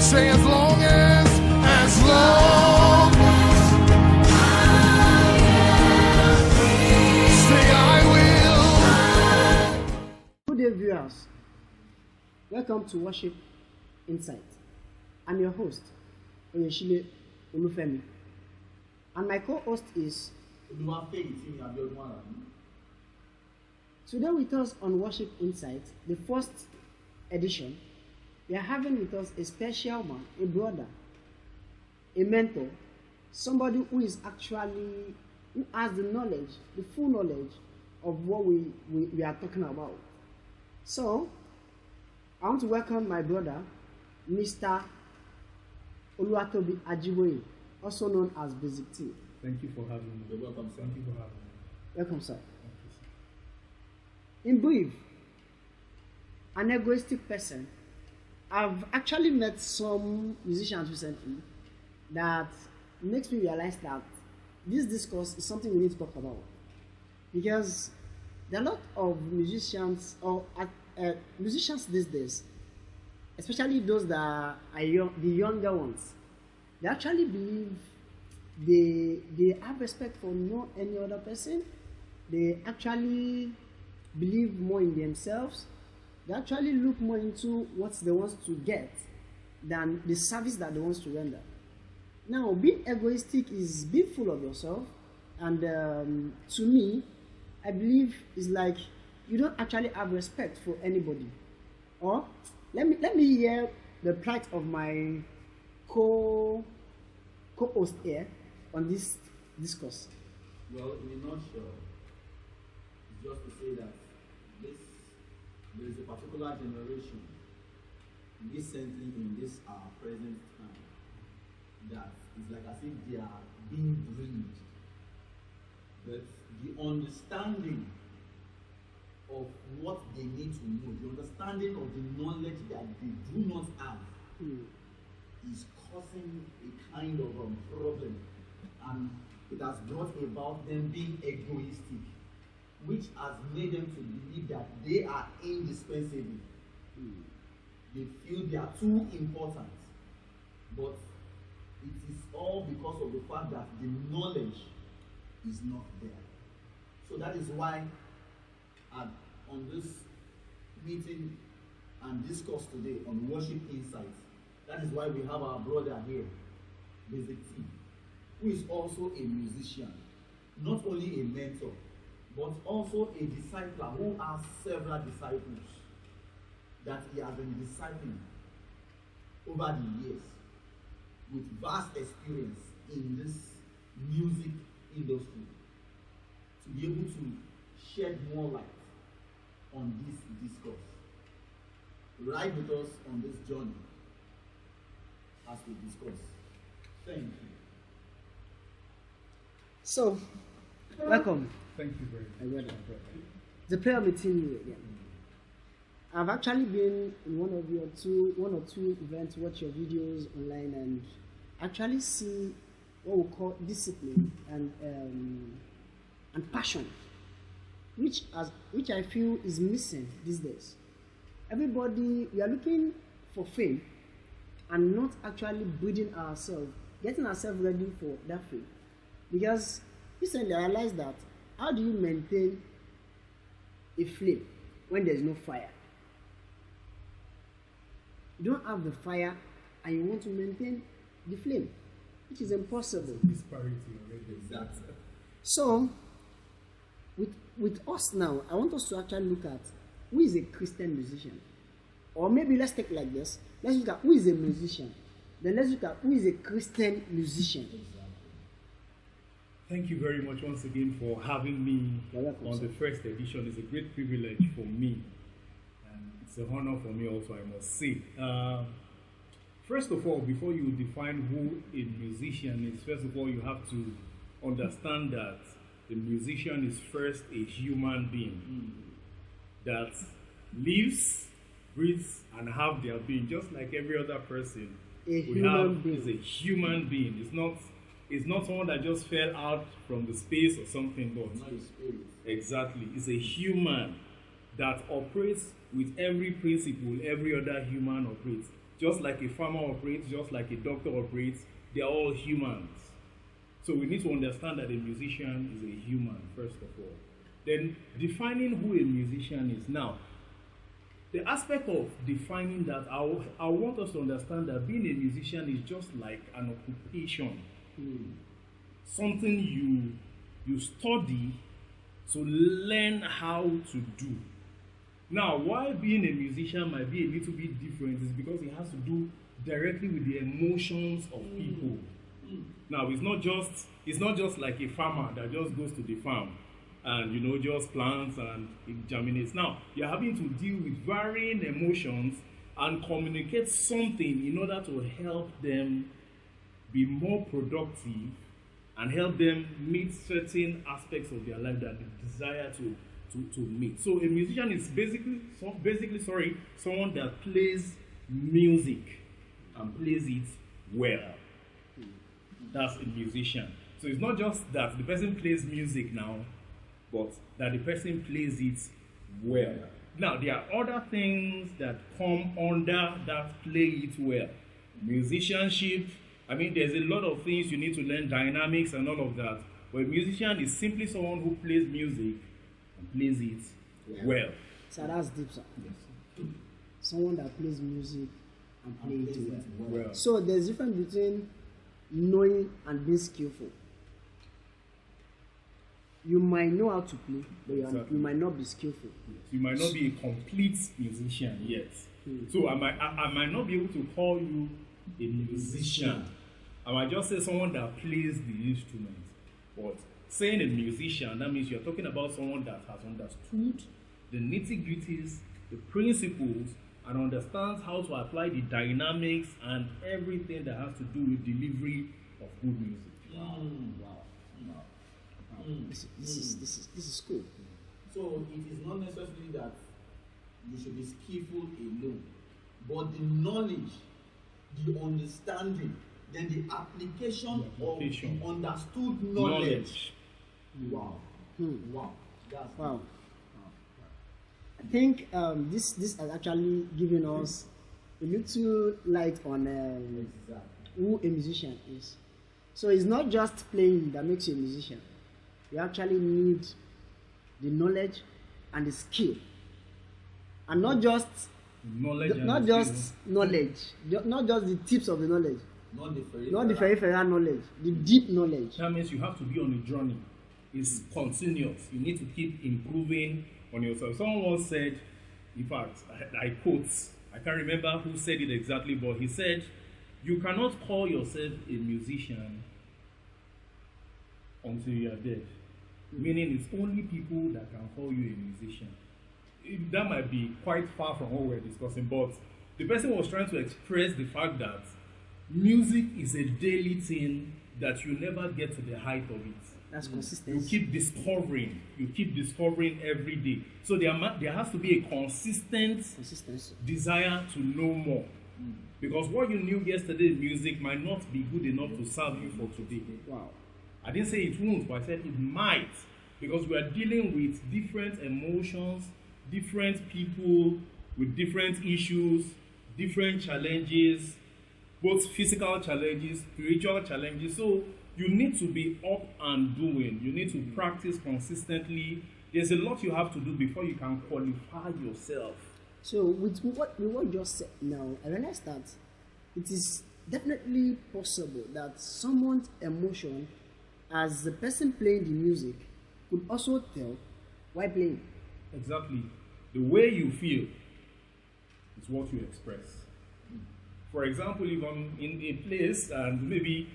Say as long as say I will. Good day, viewers. Welcome to Worship Insight. I'm your host, Onyeshile Olufemi, and my co-host is Today with us on Worship Insight, the first edition, we are having with us a special man, a brother, a mentor, somebody who has the knowledge, the full knowledge of what we are talking about. So, I want to welcome my brother, Mr. Oluwatobi Ajiboye, also known as Basic T. Thank you for having me. You're welcome, sir. Thank you for having me. Welcome, sir. Thank you, sir. In brief, an egoistic person. I've actually met some musicians recently that makes me realize that this discourse is something we need to talk about, because there are a lot of musicians musicians these days, especially those that are young, the younger ones. They actually believe they have respect for no any other person. They actually believe more in themselves. They actually look more into what they want to get than the service that they want to render. Now, being egoistic is being full of yourself, and to me, I believe is like you don't actually have respect for anybody. Or let me hear the plight of my co-host here on this discourse. Well, in a nutshell, it's just to say that there is a particular generation recently in this our present time that is like as if they are being breathed. But the understanding of what they need to know, the understanding of the knowledge that they do not have is causing a kind of problem, and it has brought about them being egoistic, which has made them to believe that they are indispensable. They feel they are too important, but it is all because of the fact that the knowledge is not there. So that is why on this meeting and discourse today on Worship Insights, that is why we have our brother here, Basic T, who is also a musician, not only a mentor, but also a discipler who has several disciples that he has been discipling over the years with vast experience in this music industry, to be able to shed more light on this discourse. Ride with us on this journey as we discuss. Thank you. So, welcome. Thank you very much. The prayer meeting you again. I've actually been in one or two events, watch your videos online, and actually see what we call discipline and passion, which I feel is missing these days. Everybody, we are looking for fame and not actually building ourselves, getting ourselves ready for that fame. Because recently I realized that how do you maintain a flame when there's no fire? You don't have the fire and you want to maintain the flame, which is impossible. Disparity already. Exactly. So, with us now, I want us to actually look at who is a Christian musician. Or maybe let's take like this. Let's look at who is a musician. Then let's look at who is a Christian musician. Thank you very much once again for having me on the first edition. It's a great privilege for me, and it's an honor for me also, I must say. First of all, before you define who a musician is, first of all, you have to understand that the musician is first a human being that lives, breathes, and have their being, just like every other person. Is a human being. It's not someone that just fell out from the space or something, but not a spirit. Exactly. It's a human that operates with every principle every other human operates. just like a farmer operates, just like a doctor operates, they are all humans. So we need to understand that a musician is a human, first of all. Then defining who a musician is. Now, the aspect of defining that, I want us to understand that being a musician is just like an occupation. Something you study to learn how to do. Now, why being a musician might be a little bit different is because it has to do directly with the emotions of people. Now, it's not just like a farmer that just goes to the farm and just plants and it germinates. Now, you're having to deal with varying emotions and communicate something in order to help them be more productive and help them meet certain aspects of their life that they desire to meet. So a musician is basically someone that plays music and plays it well. That's a musician. So it's not just that the person plays music now, but that the person plays it well. Now, there are other things that come under that play it well. Musicianship, there's a lot of things you need to learn, dynamics and all of that. But a musician is simply someone who plays music and plays it well. So that's deep, sir. Yes. Someone that plays music and plays it well. So there's a difference between knowing and being skillful. You might know how to play, but you might not be skillful. Yes. You might not be a complete musician yet. So I might not be able to call you a musician. I might just say someone that plays the instrument. But saying a musician, that means you're talking about someone that has understood the nitty-gritties, the principles, and understands how to apply the dynamics and everything that has to do with delivery of good music. Wow. This is cool. So it is not necessarily that you should be skillful alone, but the knowledge, the understanding, then the application of the understood knowledge. Wow. Wow. That's wow. I think this has actually given us a little light on who a musician is. So it's not just playing that makes you a musician. You actually need the knowledge and the skill, and not just knowledge, not just the tips of the knowledge, not the peripheral knowledge, the deep knowledge. That means you have to be on a journey. It's continuous. You need to keep improving on yourself. Someone once said, in fact, I quote, I can't remember who said it exactly, but he said, "You cannot call yourself a musician until you are dead." Meaning it's only people that can call you a musician. That might be quite far from what we're discussing, but the person was trying to express the fact that music is a daily thing that you never get to the height of it. That's consistency. You keep discovering every day. So there has to be a consistency desire to know more. Because what you knew yesterday in music might not be good enough to serve you for today. Wow. I didn't say it won't, but I said it might. Because we are dealing with different emotions, different people with different issues, different challenges, both physical challenges, spiritual challenges. So you need to be up and doing. You need to practice consistently. There's a lot you have to do before you can qualify yourself. So with what you just said now, I realize that it is definitely possible that someone's emotion, as the person playing the music, could also tell why playing. Exactly. The way you feel is what you express. For example, if I'm in a place and maybe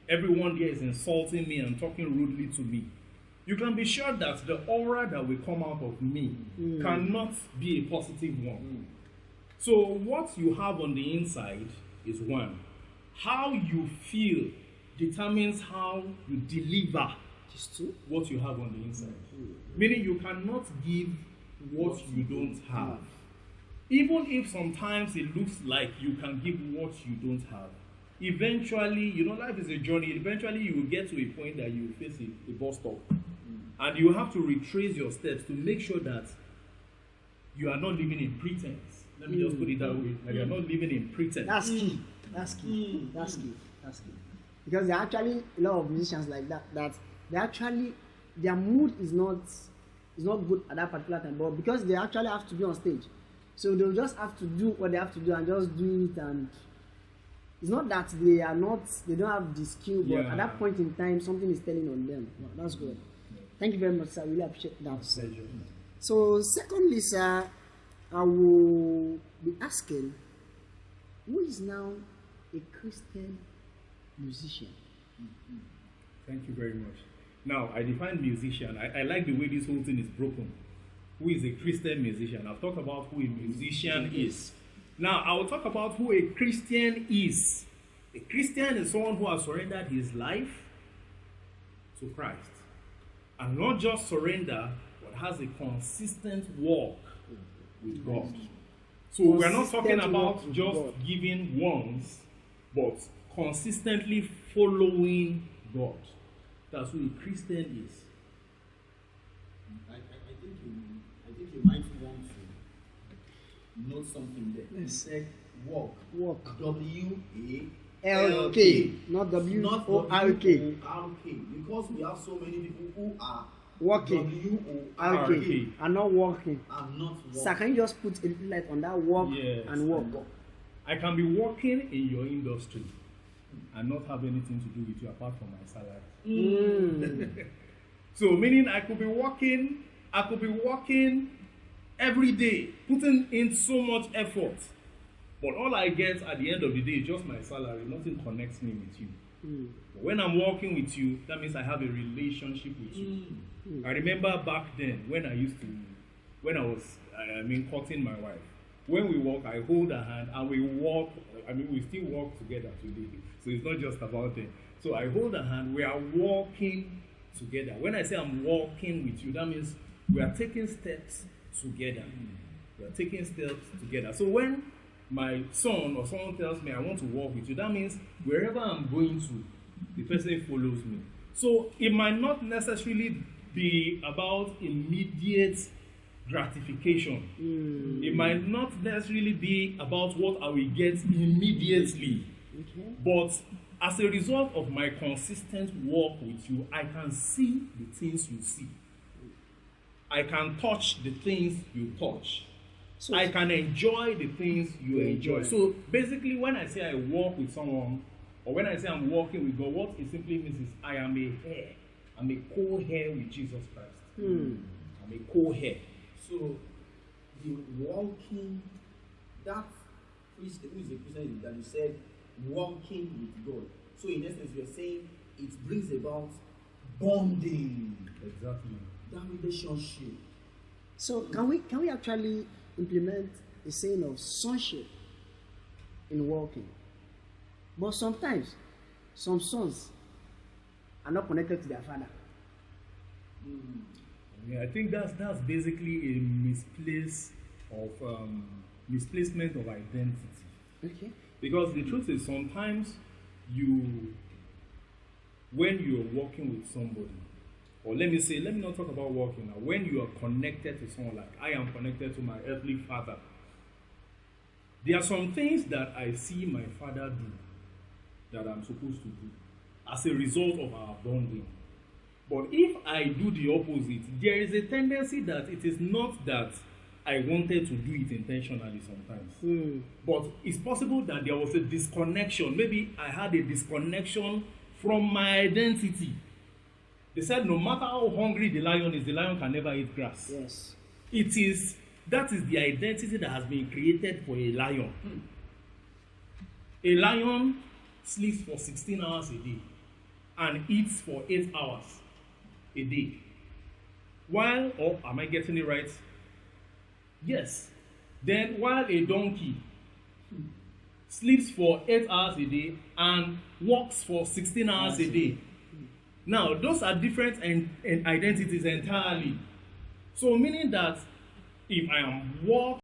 everyone there is insulting me and talking rudely to me, you can be sure that the aura that will come out of me cannot be a positive one. So what you have on the inside is one. How you feel determines how you deliver what you have on the inside. Meaning you cannot give what you don't have. Even if sometimes it looks like you can give what you don't have, eventually, life is a journey. Eventually, you will get to a point that you will face a bus stop. And you have to retrace your steps to make sure that you are not living in pretense. Let me just put it that way. Like, you're not living in pretense. That's key. That's key. That's key. That's key. Because there are actually a lot of musicians like that. That they actually their mood is not good at that particular time, but because they actually have to be on stage, so they'll just have to do what they have to do and just do it. And it's not that they don't have the skill, but at that point in time, something is telling on them. Wow, that's good. Thank you very much, sir. I really appreciate that. Pleasure. So, secondly, sir, I will be asking, who is now a Christian musician? Thank you very much. Now, I define musician. I like the way this whole thing is broken. Who is a Christian musician? I've talked about who a musician is. Now, I will talk about who a Christian is. A Christian is someone who has surrendered his life to Christ. And not just surrender, but has a consistent walk with God. So we're not talking about just giving once, but consistently following God. That's who a Christian is. I think you might want to note something there. Yes. Said walk. Walk. W-A-L-K. Not Not W-O-R-K. W-O-R-K. Because we have so many people who are Walking. W-O-R-K. And not walking. I'm not walking. Sir, can you just put a little light on that walk and walk? I can be working in your industry and not have anything to do with you apart from my salary. So meaning I could be working every day, putting in so much effort, but all I get at the end of the day is just my salary. Nothing connects me with you. But when I'm working with you, that means I have a relationship with you. I remember back then when I was courting my wife. When we walk, I hold her hand and we walk. We still walk together today. So it's not just about it. So I hold her hand. We are walking together. When I say I'm walking with you, that means we are taking steps together. We are taking steps together. So when my son or someone tells me I want to walk with you, that means wherever I'm going to, the person follows me. So it might not necessarily be about immediate gratification. It might not necessarily be about what I will get immediately. But as a result of my consistent walk with you, I can see the things you see. I can touch the things you touch. So I can enjoy the things you enjoy. So basically, when I say I walk with someone, or when I say I'm walking with God, what it simply means is I am a heir. I'm a co-heir with Jesus Christ. I'm a co-heir. So the walking, that priest who is a Christian that you said walking with God. So in essence, you're saying it brings about bonding. Exactly. That relationship. So can we actually implement the saying of sonship in walking? But sometimes some sons are not connected to their father. Yeah, I think that's basically a misplacement of identity. Okay. Because the truth is, sometimes when you're working with somebody, or let me not talk about working now. When you are connected to someone, like I am connected to my earthly father, there are some things that I see my father do that I'm supposed to do as a result of our bonding. But if I do the opposite, there is a tendency that it is not that I wanted to do it intentionally sometimes. But it's possible that there was a disconnection. Maybe I had a disconnection from my identity. They said no matter how hungry the lion can never eat grass. Yes. That is the identity that has been created for a lion. A lion sleeps for 16 hours a day and eats for 8 hours a day. Am I getting it right? Yes. Then while a donkey sleeps for 8 hours a day and walks for 16 hours a day. Now, those are different identities entirely. So meaning that if I am walking